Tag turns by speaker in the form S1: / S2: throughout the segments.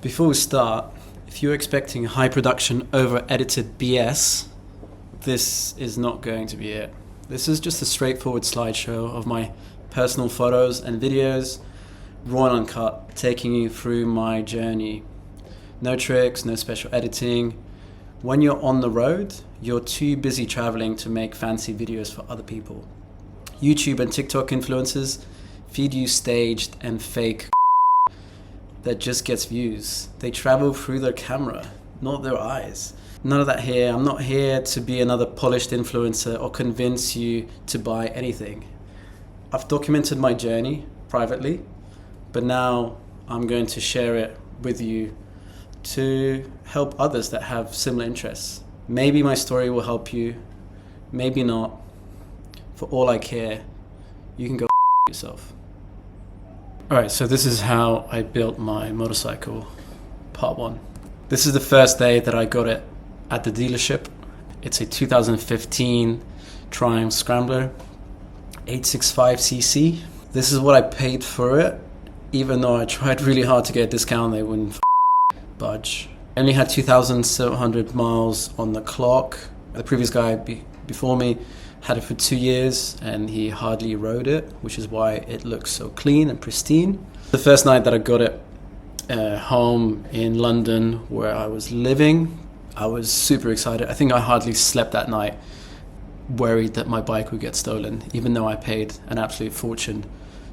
S1: Before we start, if you're expecting high production over edited BS, this is not going to be it. This is just a straightforward slideshow of my personal photos and videos, raw and uncut, taking you through my journey. No tricks, no special editing. When you're on the road, you're too busy traveling to make fancy videos for other people. YouTube and TikTok influencers feed you staged and fake that just gets views. They travel through their camera, not their eyes. None of that here. I'm not here to be another polished influencer or convince you to buy anything. I've documented my journey privately, but now I'm going to share it with you to help others that have similar interests. Maybe my story will help you, maybe not. For all I care, you can go yourself. Alright, so this is how I built my motorcycle, part one. This is the first day that I got it at the dealership. It's a 2015 Triumph Scrambler, 865cc. This is what I paid for it, even though I tried really hard to get a discount, they wouldn't budge. I only had 2,700 miles on the clock. The previous guy before me had it for 2 years and he hardly rode it, which is why it looks so clean and pristine. The first night that I got it home in London where I was living, I was super excited. I think I hardly slept that night, worried that my bike would get stolen, even though I paid an absolute fortune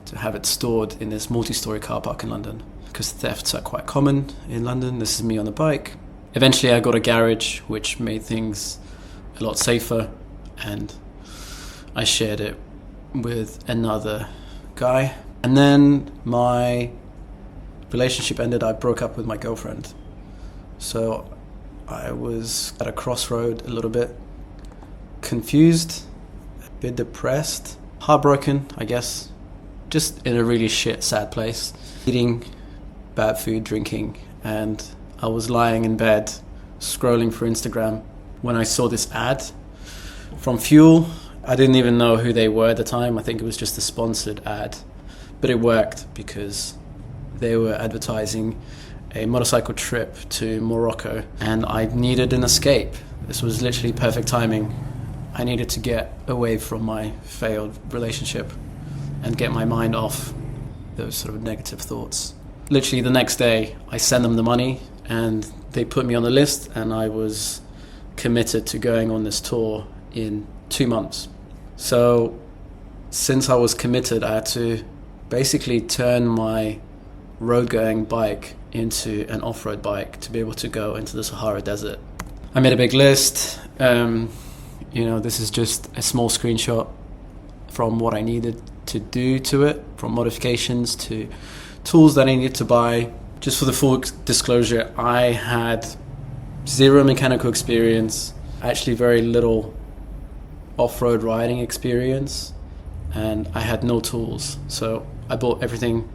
S1: to have it stored in this multi-story car park in London, because thefts are quite common in London. This is me on the bike. Eventually I got a garage, which made things a lot safer, and I shared it with another guy. And then my relationship ended. I broke up with my girlfriend. So I was at a crossroad, a little bit confused, a bit depressed, heartbroken, I guess. Just in a really shit, sad place. Eating bad food, drinking, and I was lying in bed, scrolling through Instagram when I saw this ad from Fuel. I didn't even know who they were at the time. I think it was just a sponsored ad, but it worked because they were advertising a motorcycle trip to Morocco and I needed an escape. This was literally perfect timing. I needed to get away from my failed relationship and get my mind off those sort of negative thoughts. Literally the next day I sent them the money and they put me on the list, and I was committed to going on this tour in 2 months. So since I was committed, I had to basically turn my road-going bike into an off-road bike to be able to go into the Sahara Desert. I made a big list. This is just a small screenshot from what I needed to do to it, from modifications to tools that I needed to buy. Just for the full disclosure, I had zero mechanical experience, actually very little off-road riding experience, and I had no tools. So I bought everything.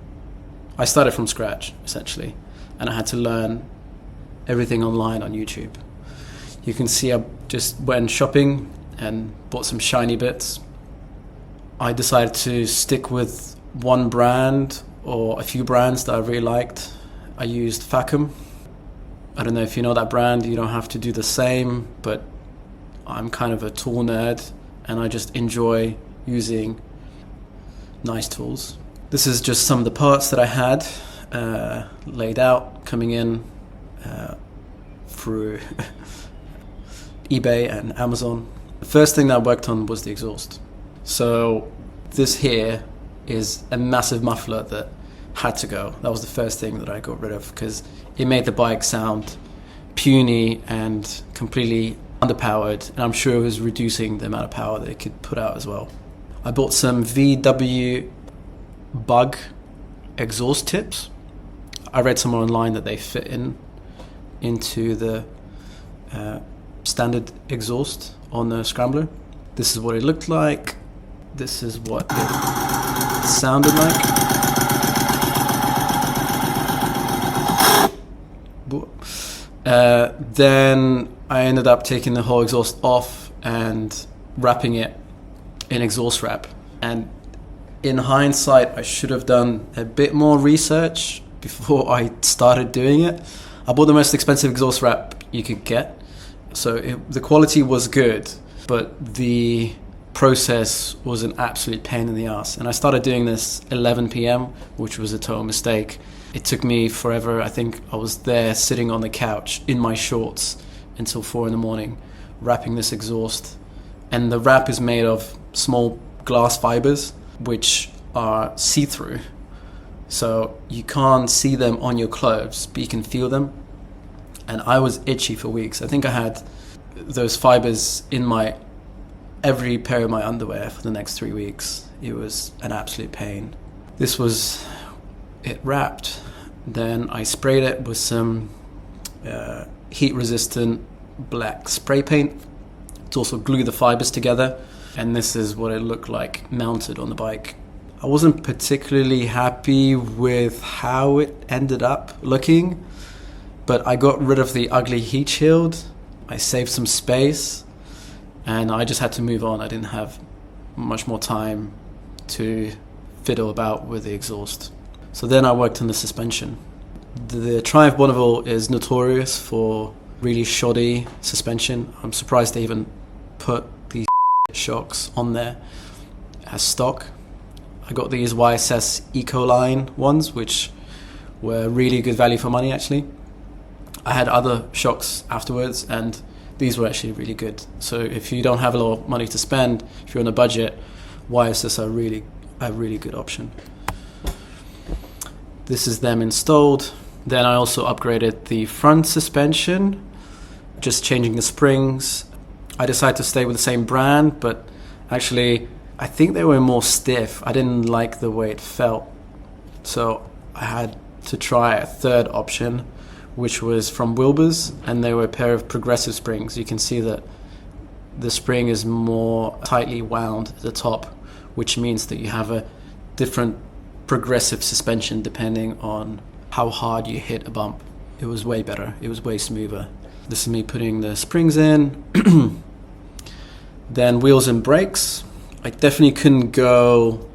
S1: I started from scratch, essentially, and I had to learn everything online on YouTube. You can see I just went shopping and bought some shiny bits. I decided to stick with one brand or a few brands that I really liked. I used Facom. I don't know if you know that brand. You don't have to do the same, but I'm kind of a tool nerd and I just enjoy using nice tools. This is just some of the parts that I had laid out, coming in through eBay and Amazon. The first thing that I worked on was the exhaust. So this here is a massive muffler that had to go. That was the first thing that I got rid of because it made the bike sound puny and completely underpowered, and I'm sure it was reducing the amount of power that it could put out as well. I bought some VW Bug exhaust tips. I read somewhere online that they fit into the standard exhaust on the Scrambler. This is what it looked like. This is what it sounded like. Then I ended up taking the whole exhaust off and wrapping it in exhaust wrap. And in hindsight, I should have done a bit more research before I started doing it. I bought the most expensive exhaust wrap you could get. So the quality was good, but the process was an absolute pain in the ass. And I started doing this 11 p.m., which was a total mistake. It took me forever. I think I was there sitting on the couch in my shorts until 4 a.m, wrapping this exhaust. And the wrap is made of small glass fibers, which are see-through. So you can't see them on your clothes, but you can feel them. And I was itchy for weeks. I think I had those fibers in every pair of my underwear for the next 3 weeks. It was an absolute pain. This was it wrapped. Then I sprayed it with some heat-resistant black spray paint to also glue the fibers together. And this is what it looked like mounted on the bike. I wasn't particularly happy with how it ended up looking, but I got rid of the ugly heat shield. I saved some space, and I just had to move on. I didn't have much more time to fiddle about with the exhaust. So then I worked on the suspension. The Triumph Bonneville is notorious for really shoddy suspension. I'm surprised they even put these shocks on there as stock. I got these YSS Ecoline ones, which were really good value for money actually. I had other shocks afterwards, and these were actually really good. So if you don't have a lot of money to spend, if you're on a budget, YSS are a really good option. This is them installed. Then I also upgraded the front suspension, just changing the springs. I decided to stay with the same brand, but actually I think they were more stiff. I didn't like the way it felt. So I had to try a third option, which was from Wilbur's, and they were a pair of progressive springs. You can see that the spring is more tightly wound at the top, which means that you have a different progressive suspension depending on how hard you hit a bump. It was way better. It was way smoother. This is me putting the springs in. Then wheels and brakes. I definitely couldn't go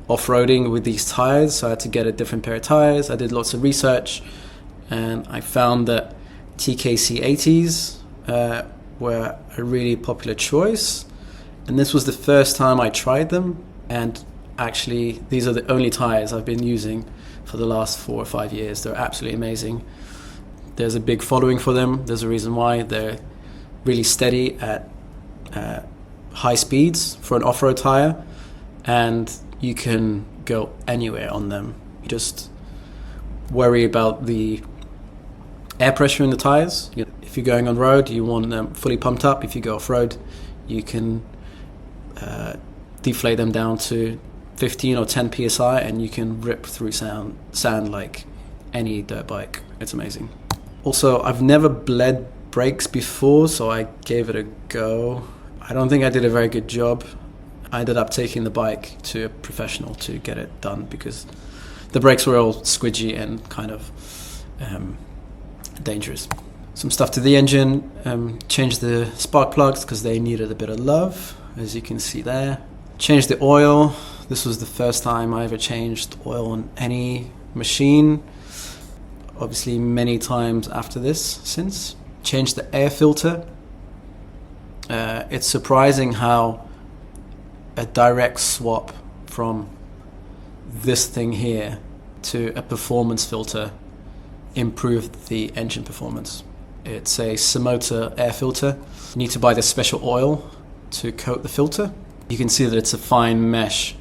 S1: off-roading with these tires, so I had to get a different pair of tires. I did lots of research, and I found that TKC 80s were a really popular choice. And this was the first time I tried them, and actually these are the only tires I've been using for the last 4 or 5 years. They're absolutely amazing. There's a big following for them. There's a reason why. They're really steady at high speeds for an off-road tire, and you can go anywhere on them. You just worry about the air pressure in the tires. If you're going on road, you want them fully pumped up. If you go off-road, you can deflate them down to 15 or 10 psi, and you can rip through sand like any dirt bike. It's amazing. Also, I've never bled brakes before, so I gave it a go. I don't think I did a very good job. I ended up taking the bike to a professional to get it done because the brakes were all squidgy and kind of dangerous. Some stuff to the engine, changed the spark plugs because they needed a bit of love, as you can see there. Changed the oil. This was the first time I ever changed oil on any machine. Obviously many times after this since. Changed the air filter. It's surprising how a direct swap from this thing here to a performance filter improved the engine performance. It's a Samota air filter. You need to buy this special oil to coat the filter. You can see that it's a fine mesh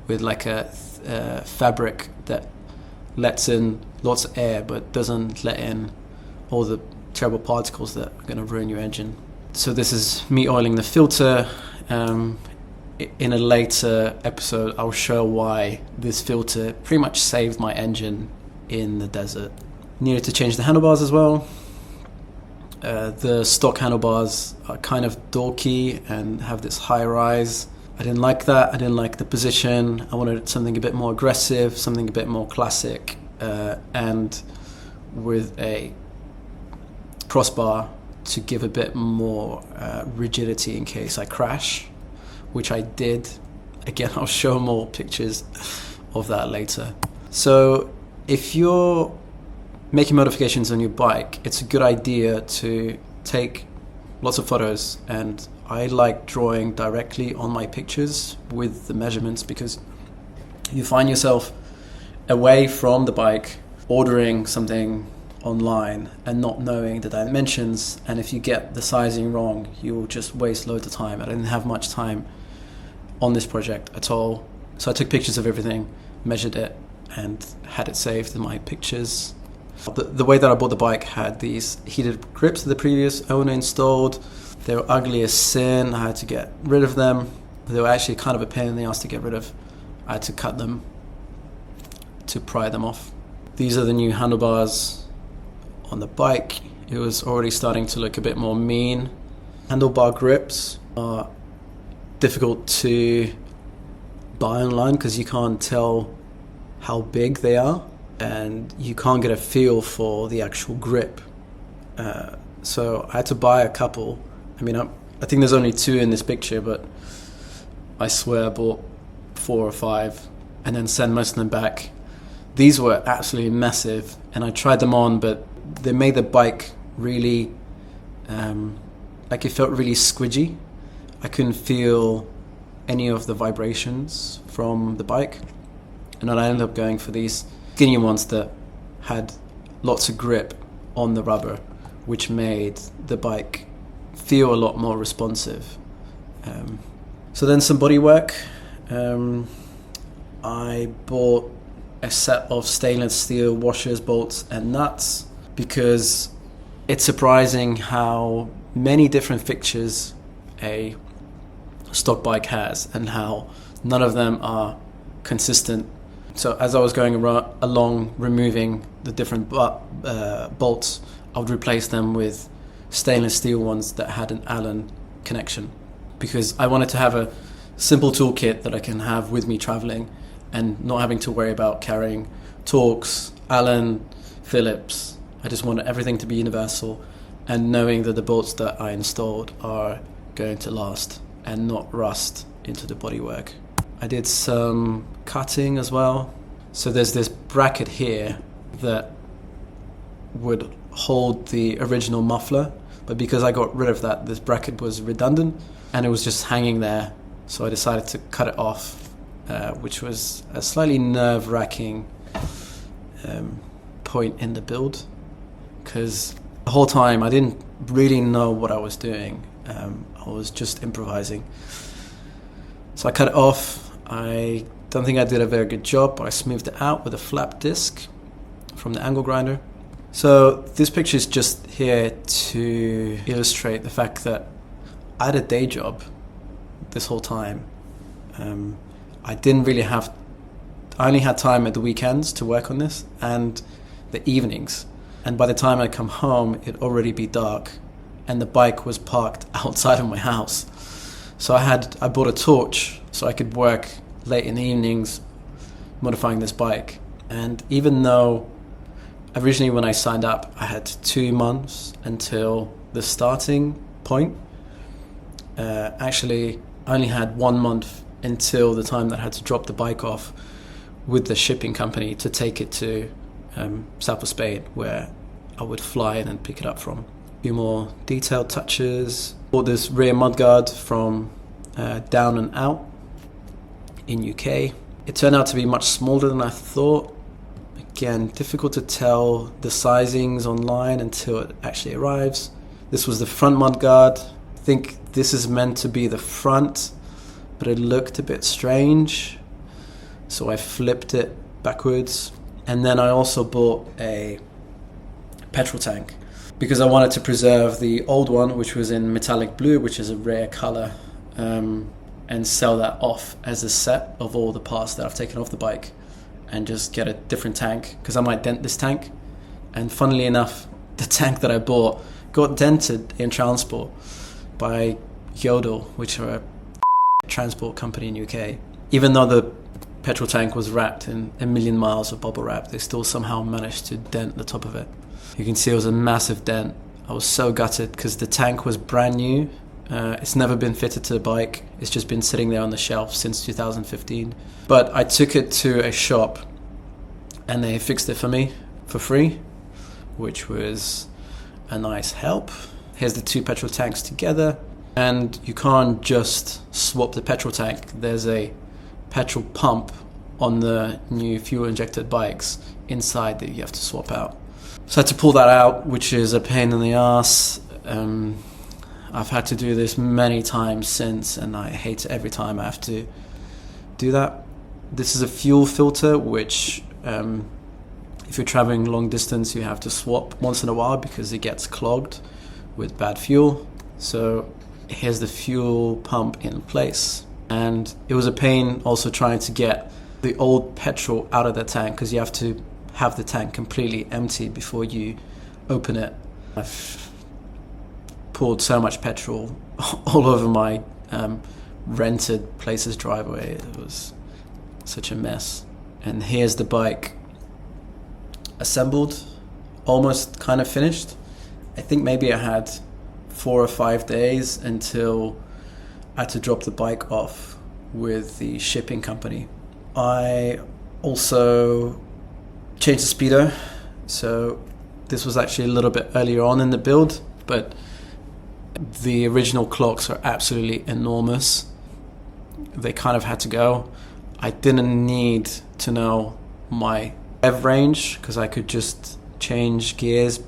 S1: with like a fabric that lets in lots of air but doesn't let in all the terrible particles that are going to ruin your engine. So this is me oiling the filter. In a later episode, I'll show why this filter pretty much saved my engine in the desert. Needed to change the handlebars as well. The stock handlebars are kind of dorky and have this high rise. I didn't like that. I didn't like the position. I wanted something a bit more aggressive, something a bit more classic, and with a crossbar to give a bit more rigidity in case I crash, which I did. Again, I'll show more pictures of that later. So if you're making modifications on your bike, it's a good idea to take lots of photos, and I like drawing directly on my pictures with the measurements, because you find yourself away from the bike ordering something online and not knowing the dimensions, and if you get the sizing wrong, you will just waste loads of time. I didn't have much time on this project at all, so I took pictures of everything, measured it, and had it saved in my pictures. The way that I bought the bike had these heated grips that the previous owner installed. They were ugly as sin. I had to get rid of them. They were actually kind of a pain in the ass to get rid of. I had to cut them to pry them off. These are the new handlebars on the bike. It was already starting to look a bit more mean. Handlebar grips are difficult to buy online because you can't tell how big they are, and you can't get a feel for the actual grip. So I had to buy a couple. I mean, I think there's only 2 in this picture, but I swear I bought 4 or 5 and then sent most of them back. These were absolutely massive, and I tried them on, but they made the bike really, like it felt really squidgy. I couldn't feel any of the vibrations from the bike, and then I ended up going for these skinny ones that had lots of grip on the rubber, which made the bike feel a lot more responsive. So then some bodywork. I bought a set of stainless steel washers, bolts and nuts, because it's surprising how many different fixtures a stock bike has and how none of them are consistent. So as I was going along removing the different bolts, I would replace them with stainless steel ones that had an Allen connection, because I wanted to have a simple toolkit that I can have with me traveling and not having to worry about carrying Torx, Allen, Phillips. I just wanted everything to be universal, and knowing that the bolts that I installed are going to last and not rust into the bodywork. I did some cutting as well. So there's this bracket here that would hold the original muffler, but because I got rid of that, this bracket was redundant and it was just hanging there. So I decided to cut it off, which was a slightly nerve-wracking point in the build, because the whole time I didn't really know what I was doing. I was just improvising. So I cut it off. I don't think I did a very good job, but I smoothed it out with a flap disc from the angle grinder. So this picture is just here to illustrate the fact that I had a day job this whole time. I only had time at the weekends to work on this and the evenings. And by the time I come home, it'd already be dark and the bike was parked outside of my house. So I bought a torch so I could work late in the evenings modifying this bike. And even though originally when I signed up, I had 2 months until the starting point, actually I only had 1 month until the time that I had to drop the bike off with the shipping company to take it to south of Spain, where I would fly in and pick it up from. A few more detailed touches. Bought this rear mudguard from Down and Out in UK. It turned out to be much smaller than I thought. Again, difficult to tell the sizings online until it actually arrives. This was the front mudguard. I think this is meant to be the front, but it looked a bit strange, so I flipped it backwards. And then I also bought a petrol tank because I wanted to preserve the old one, which was in metallic blue, which is a rare color, and sell that off as a set of all the parts that I've taken off the bike and just get a different tank, because I might dent this tank. And funnily enough, the tank that I bought got dented in transport by Yodel, which are a transport company in UK. Even though the petrol tank was wrapped in 1 million miles of bubble wrap, they still somehow managed to dent the top of it. You can see it was a massive dent. I was so gutted because the tank was brand new. It's never been fitted to the bike. It's just been sitting there on the shelf since 2015. But I took it to a shop and they fixed it for me for free, which was a nice help. Here's the 2 petrol tanks together, and you can't just swap the petrol tank. There's a petrol pump on the new fuel injected bikes inside that you have to swap out. So I had to pull that out, which is a pain in the ass. I've had to do this many times since, and I hate it every time I have to do that. This is a fuel filter, which if you're traveling long distance, you have to swap once in a while because it gets clogged with bad fuel. So here's the fuel pump in place. And it was a pain also trying to get the old petrol out of the tank, because you have to have the tank completely empty before you open it. I've poured so much petrol all over my rented place's driveway. It was such a mess. And here's the bike assembled, almost kind of finished. I think maybe I had 4 or 5 days until I had to drop the bike off with the shipping company. I also changed the speedo, so this was actually a little bit earlier on in the build, but the original clocks are absolutely enormous. They kind of had to go. I didn't need to know my rev range because I could just change gears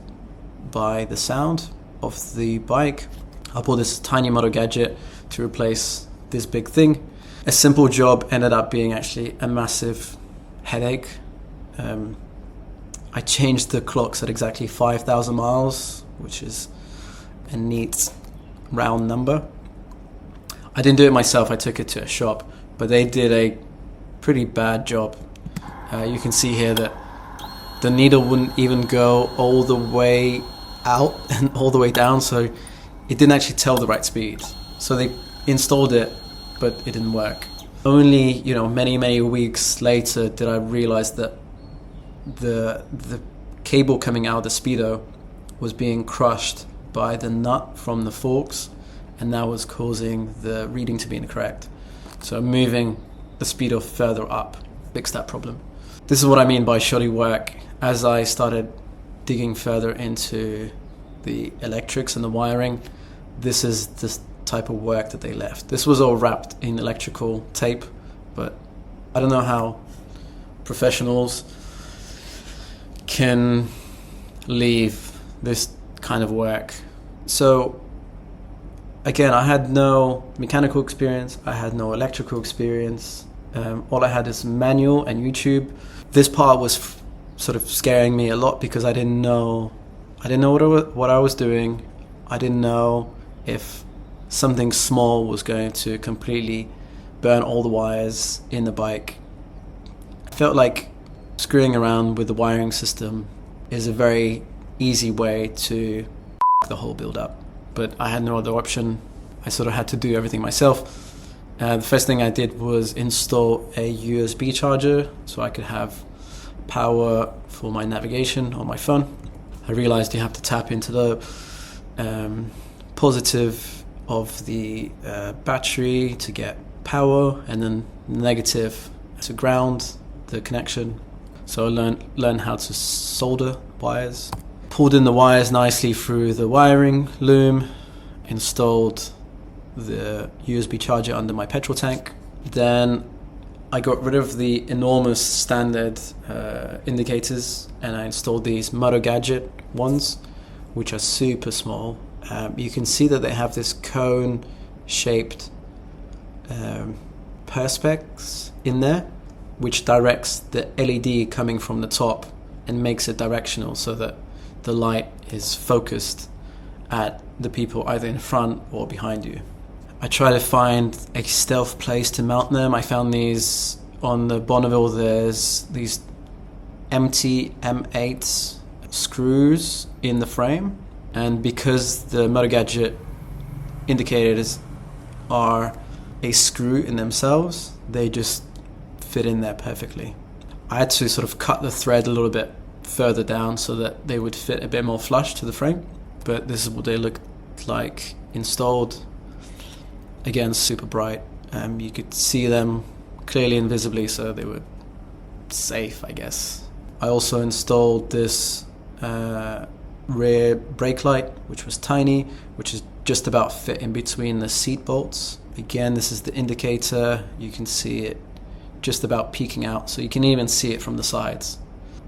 S1: by the sound of the bike. I bought this tiny motor gadget to replace this big thing. A simple job ended up being actually a massive headache. I changed the clocks at exactly 5,000 miles, which is a neat round number. I didn't do it myself, I took it to a shop, but they did a pretty bad job. You can see here that the needle wouldn't even go all the way out and all the way down, so it didn't actually tell the right speed. So they installed it, but it didn't work. Only, many weeks later did I realize that the cable coming out of the speedo was being crushed by the nut from the forks, and that was causing the reading to be incorrect. So moving the speedo further up fixed that problem. This is what I mean by shoddy work. As I started digging further into the electrics and the wiring, this is the type of work that they left. This was all wrapped in electrical tape, but I don't know how professionals can leave this kind of work. So again, I had no mechanical experience, I had no electrical experience. All I had is manual and YouTube. This part was sort of scaring me a lot because I didn't know what I was doing. I didn't know if something small was going to completely burn all the wires in the bike. I felt like screwing around with the wiring system is a very easy way to the whole build up, but I had no other option. I sort of had to do everything myself. The first thing I did was install a USB charger so I could have power for my navigation on my phone. I realized you have to tap into the positive of the battery to get power, and then negative to ground the connection. So I learned how to solder wires. Pulled in the wires nicely through the wiring loom, installed the USB charger under my petrol tank. Then I got rid of the enormous standard indicators, and I installed these Moto Gadget ones, which are super small. You can see that they have this cone-shaped perspex in there, which directs the LED coming from the top and makes it directional so that the light is focused at the people either in front or behind you. I try to find a stealth place to mount them. I found these on the Bonneville. There's these empty M8 screws in the frame, and because the Moto Gadget indicators are a screw in themselves, they just fit in there perfectly. I had to sort of cut the thread a little bit further down so that they would fit a bit more flush to the frame, but this is what they look like installed. Again, super bright. You could see them clearly and visibly, so they were safe, I guess. I also installed this rear brake light, which was tiny, which is just about fit in between the seat bolts. Again, this is the indicator. You can see it just about peeking out, so you can even see it from the sides.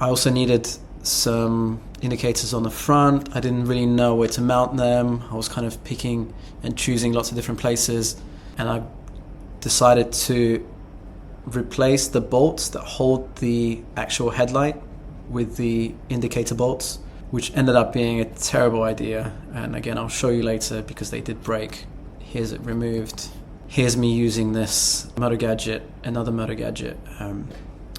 S1: I also needed some indicators on the front. I didn't really know where to mount them. I was kind of picking and choosing lots of different places, and I decided to replace the bolts that hold the actual headlight with the indicator bolts, which ended up being a terrible idea. And again, I'll show you later because they did break. Here's it removed. Here's me using this Motor Gadget, another Motor Gadget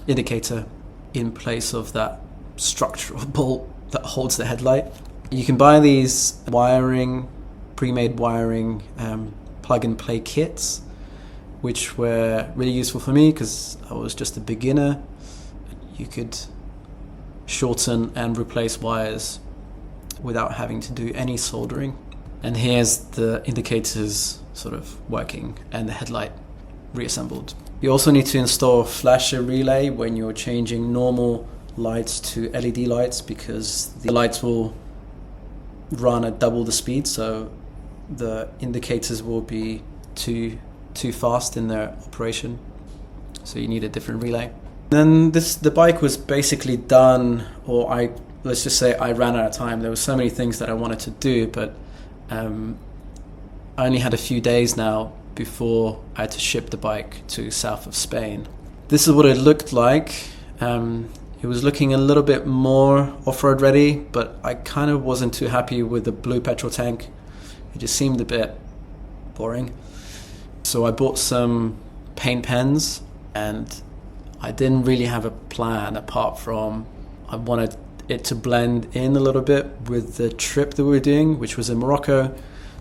S1: indicator in place of that structural bolt that holds the headlight. You can buy these wiring, pre-made wiring plug-and-play kits, which were really useful for me because I was just a beginner. You could shorten and replace wires without having to do any soldering. And here's the indicators sort of working and the headlight reassembled. You also need to install a flasher relay when you're changing normal lights to LED lights, because the lights will run at double the speed, so the indicators will be too fast in their operation. So you need a different relay. Then the bike was basically done, or let's just say I ran out of time. There were so many things that I wanted to do, but I only had a few days now before I had to ship the bike to south of Spain. This is what it looked like. It was looking a little bit more off-road ready, but I kind of wasn't too happy with the blue petrol tank. It just seemed a bit boring. So I bought some paint pens, and I didn't really have a plan apart from I wanted it to blend in a little bit with the trip that we were doing, which was in Morocco.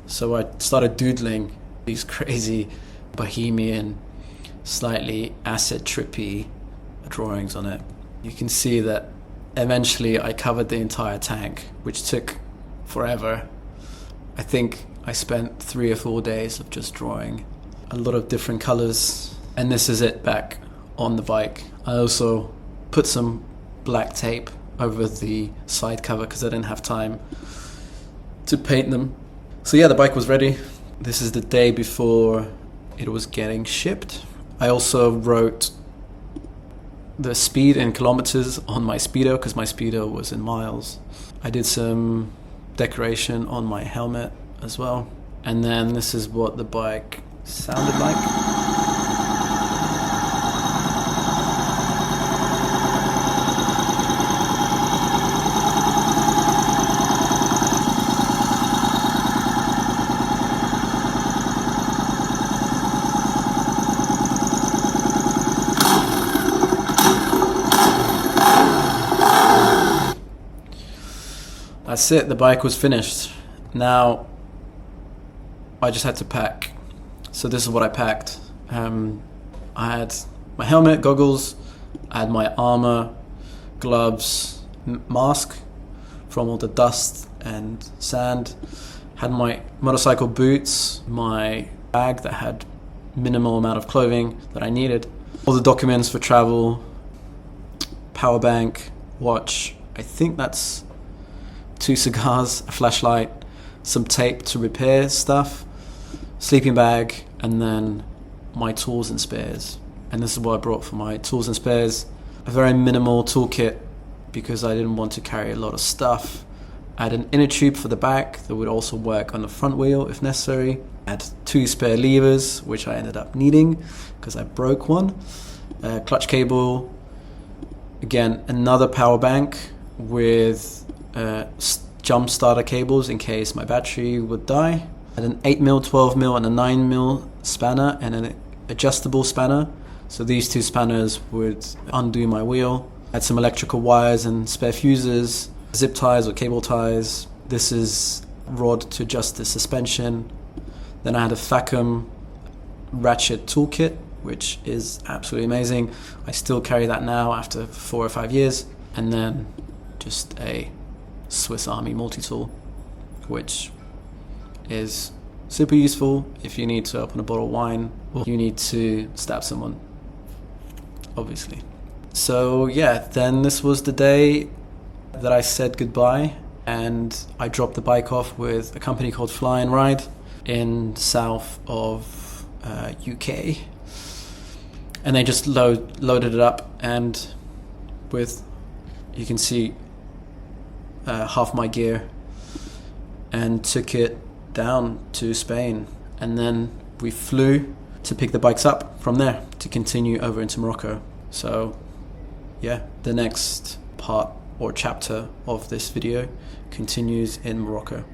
S1: So I started doodling these crazy bohemian, slightly acid trippy drawings on it. You can see that eventually I covered the entire tank, which took forever. I think I spent 3 or 4 days of just drawing a lot of different colors, and this is it back on the bike. I also put some black tape over the side cover because I didn't have time to paint them. So yeah, the bike was ready. This is the day before it was getting shipped. I also wrote the speed in kilometers on my speedo because my speedo was in miles. I did some decoration on my helmet as well. And then this is what the bike sounded like. That's it, the bike was finished. Now, I just had to pack. So this is what I packed. I had my helmet, goggles, I had my armor, gloves, mask from all the dust and sand, had my motorcycle boots, my bag that had minimal amount of clothing that I needed, all the documents for travel, power bank, watch, I think that's 2 cigars, a flashlight, some tape to repair stuff, sleeping bag, and then my tools and spares. And this is what I brought for my tools and spares. A very minimal toolkit because I didn't want to carry a lot of stuff. I had an inner tube for the back that would also work on the front wheel if necessary. I had 2 spare levers, which I ended up needing because I broke one. A clutch cable. Again, another power bank with jump starter cables in case my battery would die. I had an 8mm, 12mm and a 9mm spanner and an adjustable spanner. So these 2 spanners would undo my wheel. I had some electrical wires and spare fuses, zip ties or cable ties. This is rod to adjust the suspension. Then I had a Facom ratchet toolkit, which is absolutely amazing. I still carry that now after 4 or 5 years. And then just a Swiss Army multi-tool, which is super useful if you need to open a bottle of wine or you need to stab someone, obviously. So yeah, then this was the day that I said goodbye, and I dropped the bike off with a company called Fly and Ride in south of UK, and they just loaded it up, and with, you can see half my gear, and took it down to Spain, and then we flew to pick the bikes up from there to continue over into Morocco. So yeah, the next part or chapter of this video continues in Morocco.